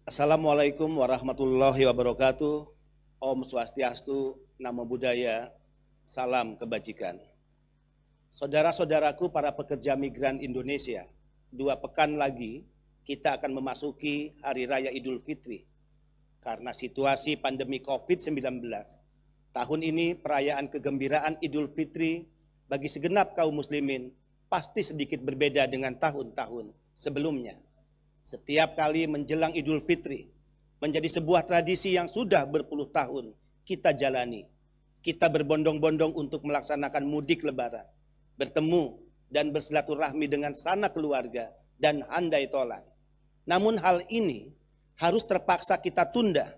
Assalamualaikum warahmatullahi wabarakatuh. Om Swastiastu, Namo Buddhaya, salam kebajikan. Saudara-saudaraku para pekerja migran Indonesia, 2 pekan lagi kita akan memasuki Hari Raya Idul Fitri. Karena situasi pandemi COVID-19, tahun ini perayaan kegembiraan Idul Fitri bagi segenap kaum muslimin pasti sedikit berbeda dengan tahun-tahun sebelumnya. Setiap kali menjelang Idul Fitri menjadi sebuah tradisi yang sudah berpuluh tahun kita jalani. Kita berbondong-bondong untuk melaksanakan mudik lebaran, bertemu dan bersilaturahmi dengan sanak keluarga dan handai tolan. Namun hal ini harus terpaksa kita tunda,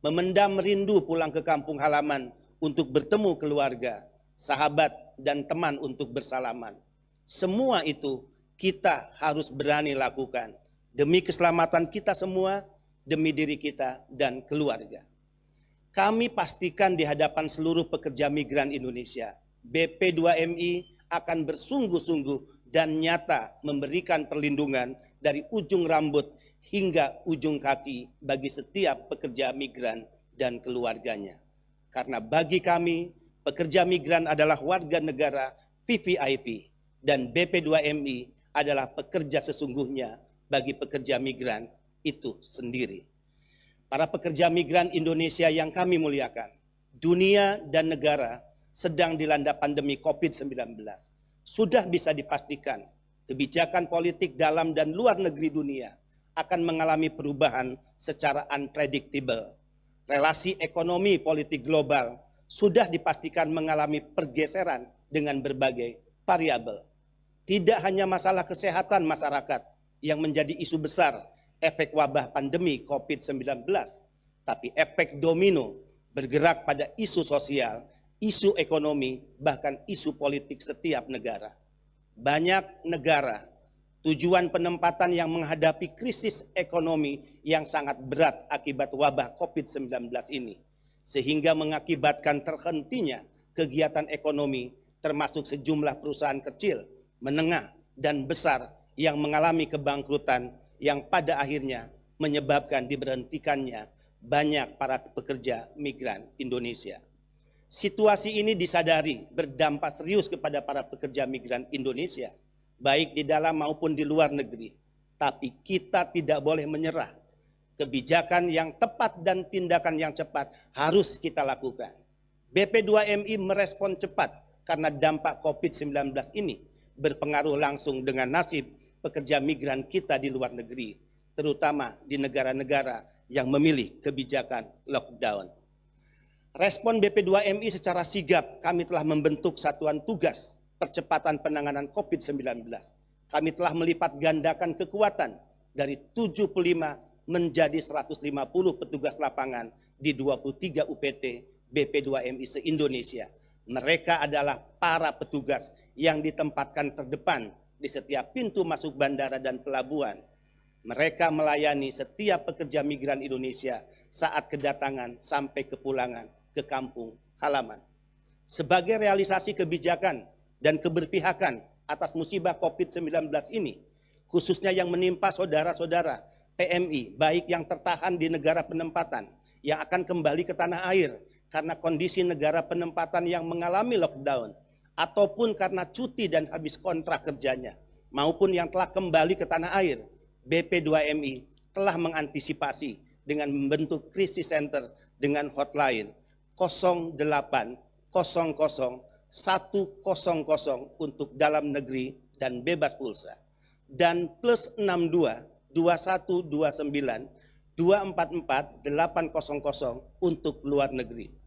memendam rindu pulang ke kampung halaman untuk bertemu keluarga, sahabat dan teman untuk bersalaman. Semua itu kita harus berani lakukan demi keselamatan kita semua, demi diri kita dan keluarga. Kami pastikan di hadapan seluruh pekerja migran Indonesia, BP2MI akan bersungguh-sungguh dan nyata memberikan perlindungan dari ujung rambut hingga ujung kaki bagi setiap pekerja migran dan keluarganya. Karena bagi kami, pekerja migran adalah warga negara VVIP dan BP2MI adalah pekerja sesungguhnya bagi pekerja migran itu sendiri. Para pekerja migran Indonesia yang kami muliakan, dunia dan negara sedang dilanda pandemi COVID-19. Sudah bisa dipastikan kebijakan politik dalam dan luar negeri dunia akan mengalami perubahan secara unpredictable. Relasi ekonomi politik global sudah dipastikan mengalami pergeseran dengan berbagai variabel. Tidak hanya masalah kesehatan masyarakat yang menjadi isu besar efek wabah pandemi COVID-19, tapi efek domino bergerak pada isu sosial, isu ekonomi, bahkan isu politik setiap negara. Banyak negara tujuan penempatan yang menghadapi krisis ekonomi yang sangat berat akibat wabah COVID-19 ini, sehingga mengakibatkan terhentinya kegiatan ekonomi termasuk sejumlah perusahaan kecil, menengah, dan besar yang mengalami kebangkrutan yang pada akhirnya menyebabkan diberhentikannya banyak para pekerja migran Indonesia. Situasi ini disadari berdampak serius kepada para pekerja migran Indonesia, baik di dalam maupun di luar negeri. Tapi kita tidak boleh menyerah. Kebijakan yang tepat dan tindakan yang cepat harus kita lakukan. BP2MI merespon cepat karena dampak COVID-19 ini berpengaruh langsung dengan nasib pekerja migran kita di luar negeri, terutama di negara-negara yang memilih kebijakan lockdown. Respon BP2MI secara sigap, kami telah membentuk satuan tugas percepatan penanganan COVID-19. Kami telah melipat gandakan kekuatan dari 75 menjadi 150 petugas lapangan di 23 UPT BP2MI se-Indonesia. Mereka adalah para petugas yang ditempatkan terdepan di setiap pintu masuk bandara dan pelabuhan. Mereka melayani setiap pekerja migran Indonesia saat kedatangan sampai kepulangan ke kampung halaman. Sebagai realisasi kebijakan dan keberpihakan atas musibah COVID-19 ini, khususnya yang menimpa saudara-saudara PMI, baik yang tertahan di negara penempatan, yang akan kembali ke tanah air karena kondisi negara penempatan yang mengalami lockdown, ataupun karena cuti dan habis kontrak kerjanya, maupun yang telah kembali ke tanah air, BP2MI telah mengantisipasi dengan membentuk krisis center dengan hotline 0800 100 untuk dalam negeri dan bebas pulsa, dan plus 62 2129 244 800 untuk luar negeri.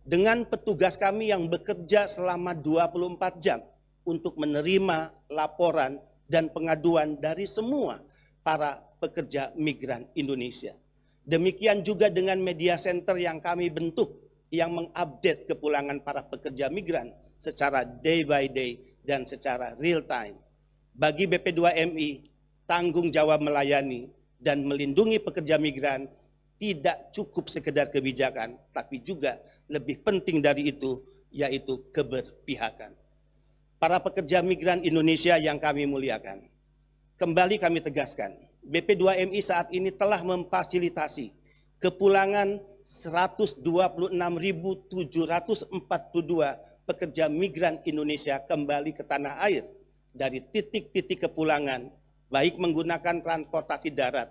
Dengan petugas kami yang bekerja selama 24 jam untuk menerima laporan dan pengaduan dari semua para pekerja migran Indonesia. Demikian juga dengan media center yang kami bentuk yang mengupdate kepulangan para pekerja migran secara day by day dan secara real time. Bagi BP2MI, tanggung jawab melayani dan melindungi pekerja migran tidak cukup sekedar kebijakan, tapi juga lebih penting dari itu, yaitu keberpihakan. Para pekerja migran Indonesia yang kami muliakan, kembali kami tegaskan, BP2MI saat ini telah memfasilitasi kepulangan 126.742 pekerja migran Indonesia kembali ke tanah air dari titik-titik kepulangan, baik menggunakan transportasi darat,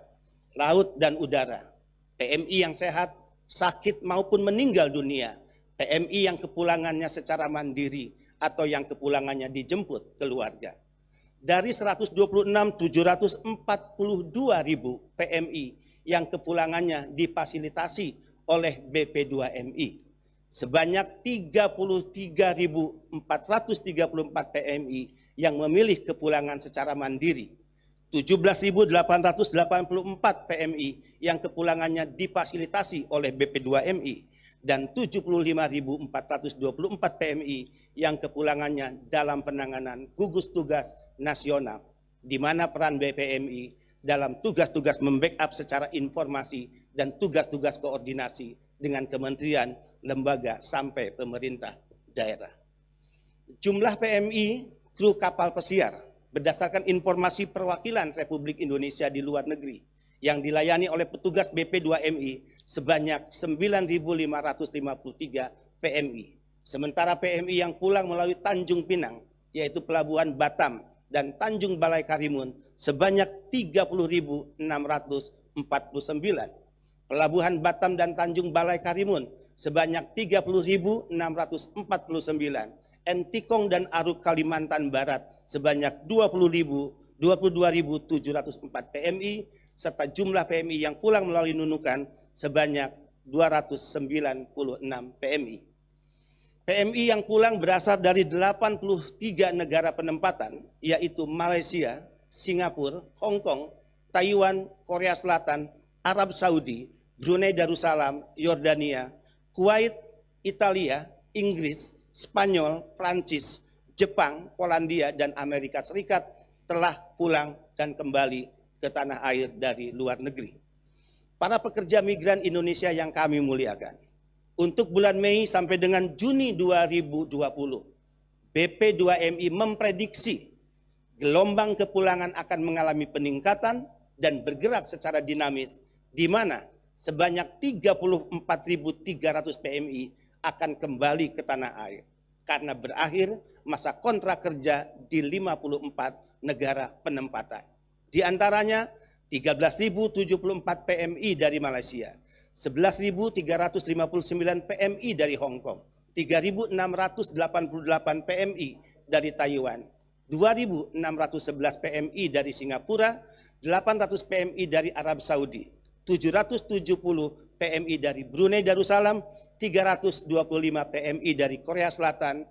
laut, dan udara. PMI yang sehat, sakit, maupun meninggal dunia. PMI yang kepulangannya secara mandiri atau yang kepulangannya dijemput keluarga. Dari 126.742.000 PMI yang kepulangannya difasilitasi oleh BP2MI. Sebanyak 33.434 PMI yang memilih kepulangan secara mandiri. 17.884 PMI yang kepulangannya difasilitasi oleh BP2MI. Dan 75.424 PMI yang kepulangannya dalam penanganan gugus tugas nasional, di mana peran BPMI dalam tugas-tugas membackup secara informasi dan tugas-tugas koordinasi dengan kementerian, lembaga, sampai pemerintah daerah. Jumlah PMI kru kapal pesiar berdasarkan informasi perwakilan Republik Indonesia di luar negeri yang dilayani oleh petugas BP2MI sebanyak 9.553 PMI. Sementara PMI yang pulang melalui Tanjung Pinang, yaitu Pelabuhan Batam dan Tanjung Balai Karimun sebanyak 30.649. Pelabuhan Batam dan Tanjung Balai Karimun sebanyak 30.649. Entikong dan Aruk Kalimantan Barat sebanyak 22.704 PMI, serta jumlah PMI yang pulang melalui Nunukan sebanyak 296 PMI. PMI yang pulang berasal dari 83 negara penempatan, yaitu Malaysia, Singapura, Hong Kong, Taiwan, Korea Selatan, Arab Saudi, Brunei Darussalam, Yordania, Kuwait, Italia, Inggris, Spanyol, Prancis, Jepang, Polandia, dan Amerika Serikat telah pulang dan kembali ke tanah air dari luar negeri. Para pekerja migran Indonesia yang kami muliakan, untuk bulan Mei sampai dengan Juni 2020, BP2MI memprediksi gelombang kepulangan akan mengalami peningkatan dan bergerak secara dinamis, di mana sebanyak 34.300 PMI akan kembali ke tanah air karena berakhir masa kontrak kerja di 54 negara penempatan. Di antaranya 13.074 PMI dari Malaysia, 11.359 PMI dari Hong Kong, 3.688 PMI dari Taiwan, 2.611 PMI dari Singapura, 800 PMI dari Arab Saudi, 770 PMI dari Brunei Darussalam, 325 PMI dari Korea Selatan,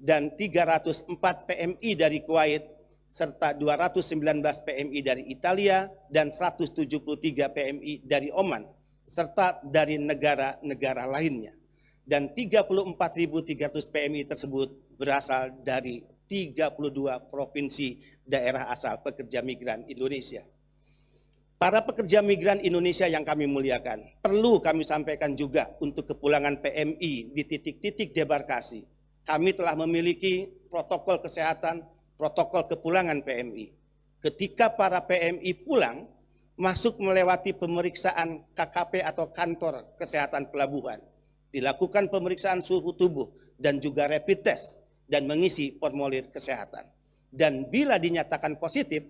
dan 304 PMI dari Kuwait, serta 219 PMI dari Italia, dan 173 PMI dari Oman, serta dari negara-negara lainnya. Dan 34.300 PMI tersebut berasal dari 32 provinsi daerah asal pekerja migran Indonesia. Para pekerja migran Indonesia yang kami muliakan, perlu kami sampaikan juga untuk kepulangan PMI di titik-titik debarkasi. Kami telah memiliki protokol kesehatan, protokol kepulangan PMI. Ketika para PMI pulang, masuk melewati pemeriksaan KKP atau kantor kesehatan pelabuhan, dilakukan pemeriksaan suhu tubuh dan juga rapid test, dan mengisi formulir kesehatan. Dan bila dinyatakan positif,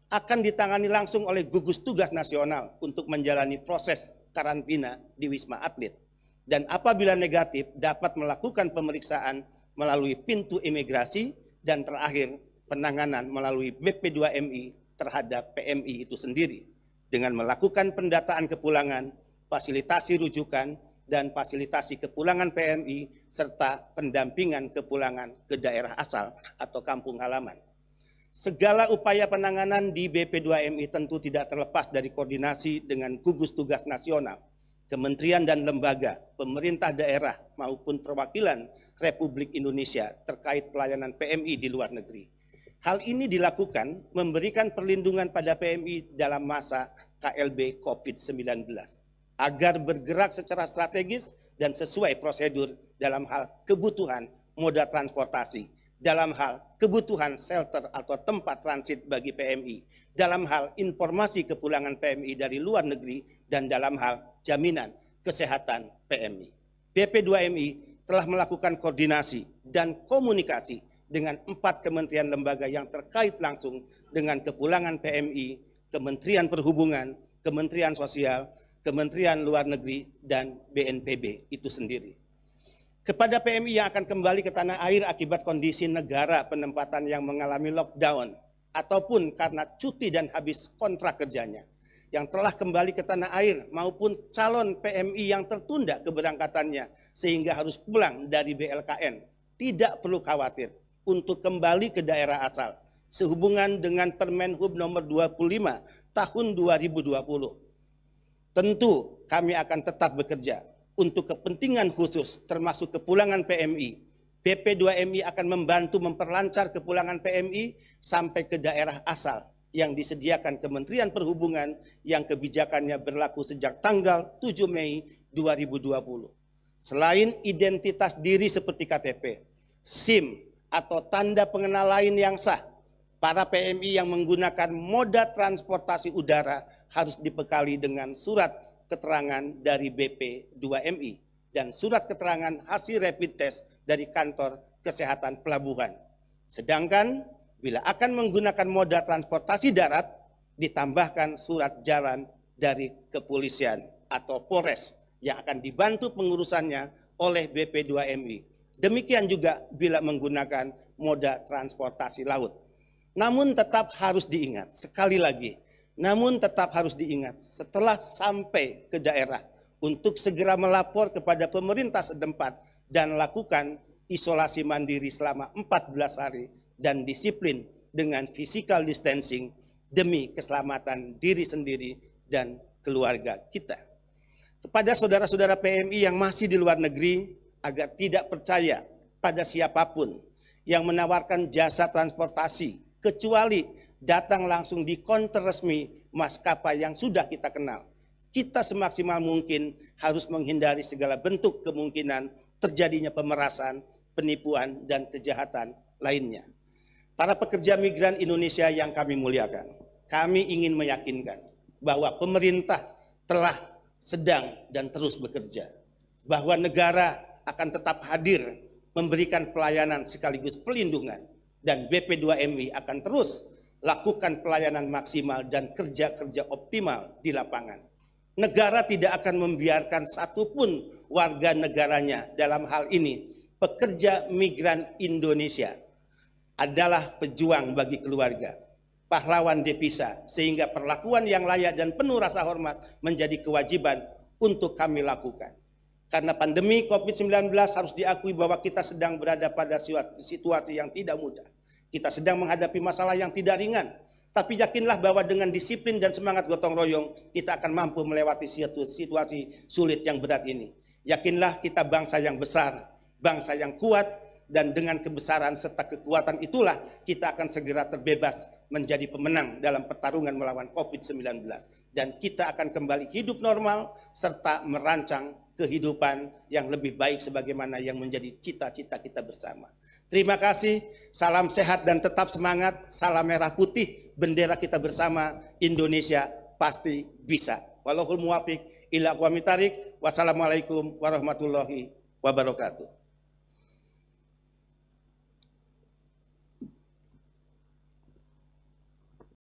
akan ditangani langsung oleh gugus tugas nasional untuk menjalani proses karantina di Wisma Atlet. Dan apabila negatif, dapat melakukan pemeriksaan melalui pintu imigrasi, dan terakhir penanganan melalui BP2MI terhadap PMI itu sendiri, dengan melakukan pendataan kepulangan, fasilitasi rujukan, dan fasilitasi kepulangan PMI, serta pendampingan kepulangan ke daerah asal atau kampung halaman. Segala upaya penanganan di BP2MI tentu tidak terlepas dari koordinasi dengan gugus tugas nasional, kementerian dan lembaga, pemerintah daerah maupun perwakilan Republik Indonesia terkait pelayanan PMI di luar negeri. Hal ini dilakukan memberikan perlindungan pada PMI dalam masa KLB COVID-19 agar bergerak secara strategis dan sesuai prosedur dalam hal kebutuhan moda transportasi dalam hal kebutuhan shelter atau tempat transit bagi PMI, dalam hal informasi kepulangan PMI dari luar negeri, dan dalam hal jaminan kesehatan PMI. BP2MI telah melakukan koordinasi dan komunikasi dengan 4 kementerian lembaga yang terkait langsung dengan kepulangan PMI, Kementerian Perhubungan, Kementerian Sosial, Kementerian Luar Negeri, dan BNPB itu sendiri. Kepada PMI yang akan kembali ke tanah air akibat kondisi negara penempatan yang mengalami lockdown ataupun karena cuti dan habis kontrak kerjanya, yang telah kembali ke tanah air maupun calon PMI yang tertunda keberangkatannya sehingga harus pulang dari BLKN, tidak perlu khawatir untuk kembali ke daerah asal sehubungan dengan Permenhub nomor 25 tahun 2020. Tentu kami akan tetap bekerja untuk kepentingan khusus termasuk kepulangan PMI. BP2MI akan membantu memperlancar kepulangan PMI sampai ke daerah asal yang disediakan Kementerian Perhubungan yang kebijakannya berlaku sejak tanggal 7 Mei 2020. Selain identitas diri seperti KTP, SIM atau tanda pengenal lain yang sah, para PMI yang menggunakan moda transportasi udara harus dibekali dengan surat keterangan dari BP2MI dan surat keterangan hasil rapid test dari kantor kesehatan pelabuhan. Sedangkan bila akan menggunakan moda transportasi darat, ditambahkan surat jalan dari kepolisian atau Polres yang akan dibantu pengurusannya oleh BP2MI. Demikian juga bila menggunakan moda transportasi laut. Namun tetap harus diingat, sekali lagi, setelah sampai ke daerah untuk segera melapor kepada pemerintah setempat dan lakukan isolasi mandiri selama 14 hari dan disiplin dengan physical distancing demi keselamatan diri sendiri dan keluarga kita. Kepada saudara-saudara PMI yang masih di luar negeri, agar tidak percaya pada siapapun yang menawarkan jasa transportasi kecuali datang langsung di konter resmi maskapai yang sudah kita kenal. Kita semaksimal mungkin harus menghindari segala bentuk kemungkinan terjadinya pemerasan, penipuan, dan kejahatan lainnya. Para pekerja migran Indonesia yang kami muliakan, kami ingin meyakinkan bahwa pemerintah telah, sedang, dan terus bekerja. Bahwa negara akan tetap hadir memberikan pelayanan sekaligus pelindungan, dan BP2MI akan terus lakukan pelayanan maksimal dan kerja-kerja optimal di lapangan. Negara tidak akan membiarkan satupun warga negaranya, dalam hal ini pekerja migran Indonesia, adalah pejuang bagi keluarga, pahlawan devisa, sehingga perlakuan yang layak dan penuh rasa hormat menjadi kewajiban untuk kami lakukan. Karena pandemi COVID-19 harus diakui bahwa kita sedang berada pada situasi yang tidak mudah. Kita sedang menghadapi masalah yang tidak ringan. Tapi yakinlah bahwa dengan disiplin dan semangat gotong royong, kita akan mampu melewati situasi sulit yang berat ini. Yakinlah kita bangsa yang besar, bangsa yang kuat, dan dengan kebesaran serta kekuatan itulah kita akan segera terbebas menjadi pemenang dalam pertarungan melawan COVID-19. Dan kita akan kembali hidup normal serta merancang kehidupan yang lebih baik sebagaimana yang menjadi cita-cita kita bersama. Terima kasih, salam sehat dan tetap semangat, salam merah putih, bendera kita bersama, Indonesia pasti bisa. Wallahul muwaffiq ila aqwamit thoriq. Wassalamualaikum warahmatullahi wabarakatuh.